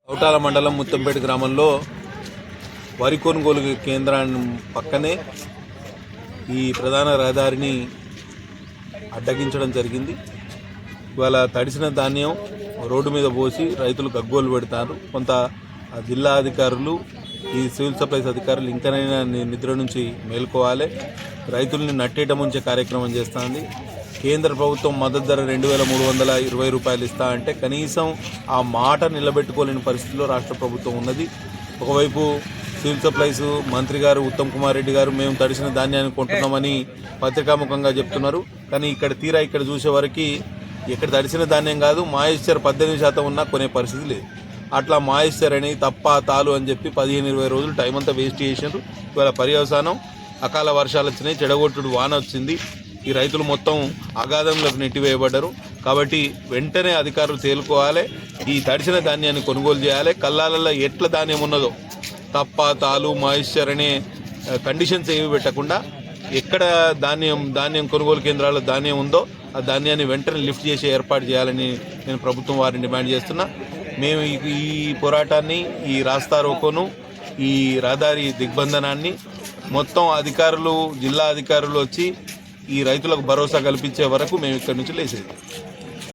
కౌటాల మండలం ముత్తంపేట గ్రామంలో వరి కొనుగోలు కేంద్రాన్ని పక్కనే ఈ ప్రధాన రహదారిని అడ్డగించడం జరిగింది. ఇవాళ తడిసిన ధాన్యం రోడ్డు మీద పోసి రైతులు గగ్గోలు పెడతారు. కొంత జిల్లా అధికారులు, ఈ సివిల్ సప్లైస్ అధికారులు ఇంకనైనా నిద్ర నుంచి మేల్కోవాలి. రైతుల్ని నట్టేట ముంచే కార్యక్రమం చేస్తుంది. కేంద్ర ప్రభుత్వం మద్దతు ధర 2,320 రూపాయలు ఇస్తా అంటే కనీసం ఆ మాట నిలబెట్టుకోలేని పరిస్థితిలో రాష్ట్ర ప్రభుత్వం ఉన్నది. ఒకవైపు సివిల్ సప్లైస్ మంత్రి గారు ఉత్తమ్ కుమార్ రెడ్డి గారు మేము తడిసిన ధాన్యాన్ని కొంటున్నామని పత్రికాముఖంగా చెప్తున్నారు. కానీ ఇక్కడ చూసే వరకు ఇక్కడ తడిసిన ధాన్యం కాదు, మాయిశ్చర్ 18% ఉన్నా కొనే పరిస్థితి లేదు. అట్లా మాయిశ్చర్ అని తప్ప తాలు అని చెప్పి 15-20 రోజులు టైం అంతా వేస్ట్ చేసినారు. ఇవాళ పర్యవసానం అకాల వర్షాలు వచ్చినాయి, చెడగొట్టుడు వాన వచ్చింది. ఈ రైతులు మొత్తం అగాధంలోకి నెట్టివేయబడ్డారు. కాబట్టి వెంటనే అధికారులు తేలుకోవాలి, ఈ తడిసిన ధాన్యాన్ని కొనుగోలు చేయాలి. కల్లాలలో ఎట్ల ధాన్యం ఉన్నదో తప్ప తాలు మాయిశ్చర్ అనే కండిషన్స్ ఏమి పెట్టకుండా ఎక్కడ ధాన్యం కొనుగోలు కేంద్రాల్లో ధాన్యం ఉందో ఆ ధాన్యాన్ని వెంటనే లిఫ్ట్ చేసి ఏర్పాటు చేయాలని నేను ప్రభుత్వం వారిని డిమాండ్ చేస్తున్నా. మేము ఈ పోరాటాన్ని, ఈ రాస్తా రోకోను, ఈ రహదారి దిగ్బంధనాన్ని మొత్తం అధికారులు, జిల్లా అధికారులు వచ్చి ఈ రైతులకు భరోసా కల్పించే వరకు మేము ఇక్కడి నుంచి లేసేది.